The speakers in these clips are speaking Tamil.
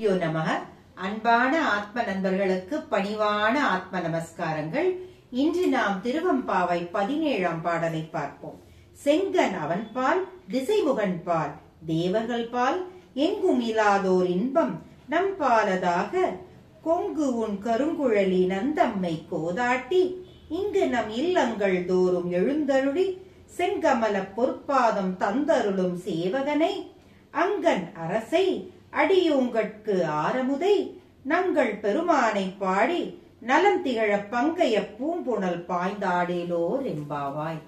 குருப்யோ நமக. அன்பான ஆத்ம நண்பர்களுக்கு பணிவான ஆத்ம நமஸ்காரங்கள். இன்று நாம் திருவெம்பாவை 17ஆம் பாடலை பார்ப்போம். செங்கன் அவன் பால், திசைமுகன் பால், தேவர்கள் பால், எங்கும் இலாதோர் இன்பம் நம் பாலதாக, கொங்கு உன் கருங்குழலி நந்தம்மை கோதாட்டி, இங்கு நம் இல்லங்கள் தோறும் எழுந்தருளி, செங்கமல பொற்பாதம் தந்தருளும் சேவகனை, அங்கன் அரசை அடியோங்கட்கு ஆரமுதை, நங்கள் பெருமானை பாடி நலம் திகழ பங்கைய பூம்புணல் பாய்ந்தாடேலோர் எம்பாவாய்.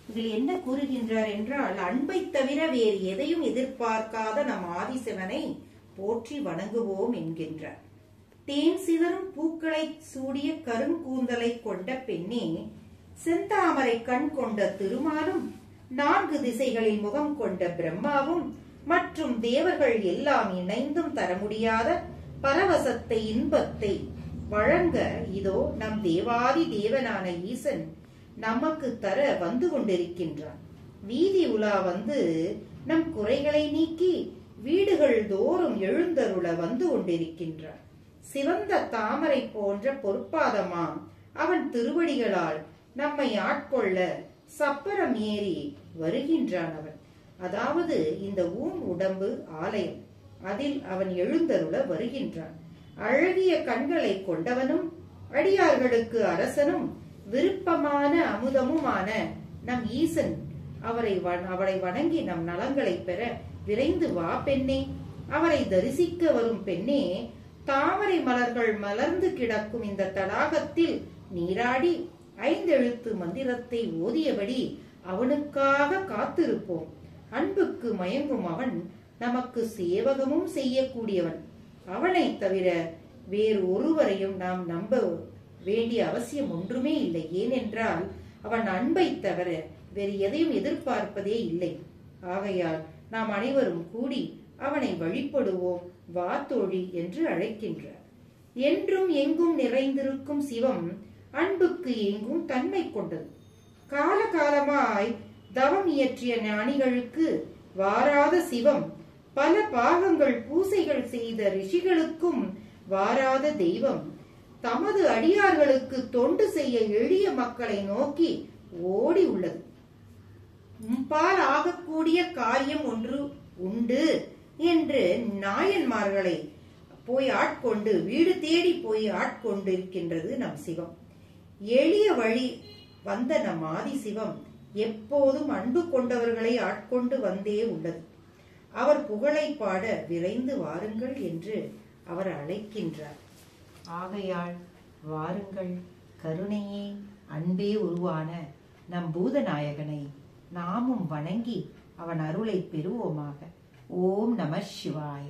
இதில் என்ன கூறுகின்றார் என்றால், அன்பை தவிர வேறு எதையும் எதிர்பார்க்காத நம் ஆதிசிவனை போற்றி வணங்குவோம் என்கின்றார். தேன் சிதறும் பூக்களை சூடிய கருங்கூந்தலை கொண்ட பெண்ணே, செந்தாமரை கண் கொண்ட திருமாலும், 4 திசைகளில் முகம் கொண்ட பிரம்மாவும் மற்றும் தேவர்கள் எல்லாம் இணைந்தும் தர முடியாத பரவசத்தை இன்பத்தை வழங்க இதோ நம் தேவாதி தேவனான ஈசன் நமக்கு தர வந்து கொண்டிருக்கின்றான். வீதி உலா வந்து நம் குறைகளை நீக்கி வீடுகள் தோறும் எழுந்தருள வந்து கொண்டிருக்கின்றான். சிவந்த தாமரை போன்ற பொற்பாதமாம் அவன் திருவடிகளால் நம்மை ஆட்கொள்ள சப்பரம் ஏறி வருகின்றான். அவன் அதாவது இந்த உடம்பு ஆலயம், அதில் அவன் எழுந்தருள வருகின்றான். அழகிய கண்களை கொண்டவனும் அடியார்களுக்கு அரசனும் விருப்பமான அமுதமுமான நம் ஈசன் அவரை வணங்கி நம் நலங்களை பெற விரைந்து வா பெண்ணே. அவரை தரிசிக்க வரும் பெண்ணே, தாமரை மலர்கள் மலர்ந்து கிடக்கும் இந்த தடாகத்தில் நீராடி 5 எழுத்து மந்திரத்தை ஓதியபடி அவனுக்காக காத்திருப்போம். அன்புக்கு மயங்கும் அவன் நமக்கு சேவகமும் செய்யக்கூடியவன். அவனை தவிர வேறு ஒருவரையும் நாம் நம்ப வேண்டிய அவசியம் ஒன்றுமே இல்லை. ஏனென்றால் அவன் அன்பை தவிர வேறு எதையும் எதிர்பார்ப்பதே இல்லை. ஆகையால் நாம் அனைவரும் கூடி அவனை வழிபடுவோம், வா தோழி என்று அழைக்கின்றார். என்றும் எங்கும் நிறைந்திருக்கும் சிவம் அன்புக்கு எங்கும் தன்மை கொண்டது. காலகாலமாய் தவம் இயற்றிய ஞானிகளுக்கு வாராத சிவம், பல பாகங்கள் பூசைகள் செய்த ரிஷிகளுக்கும் வாராத தெய்வம், தமது அடியார்களுக்கு தொண்டு செய்ய எளிய மக்களை நோக்கி ஓடி உள்ளது. உம்பால் ஆகக்கூடிய காரியம் ஒன்று உண்டு என்று நாயன்மார்களை போய் ஆட்கொண்டு வீடு தேடி போய் ஆட்கொண்டிருக்கின்றது நம் சிவம். எளிய வழி வந்த நம் ஆதி சிவம் எப்போதும் அன்பு கொண்டவர்களை ஆட்கொண்டு வந்தே உள்ளது. அவர் புகழை பாட விரைந்து வாருங்கள் என்று அவர் அழைக்கின்றார். ஆகையால் வாருங்கள், கருணையே அன்பே உருவான நம் பூதநாயகனை நாமும் வணங்கி அவன் அருளை பெறுவோமாக. ஓம் நம சிவாய.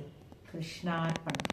கிருஷ்ணார்ப்பணம்.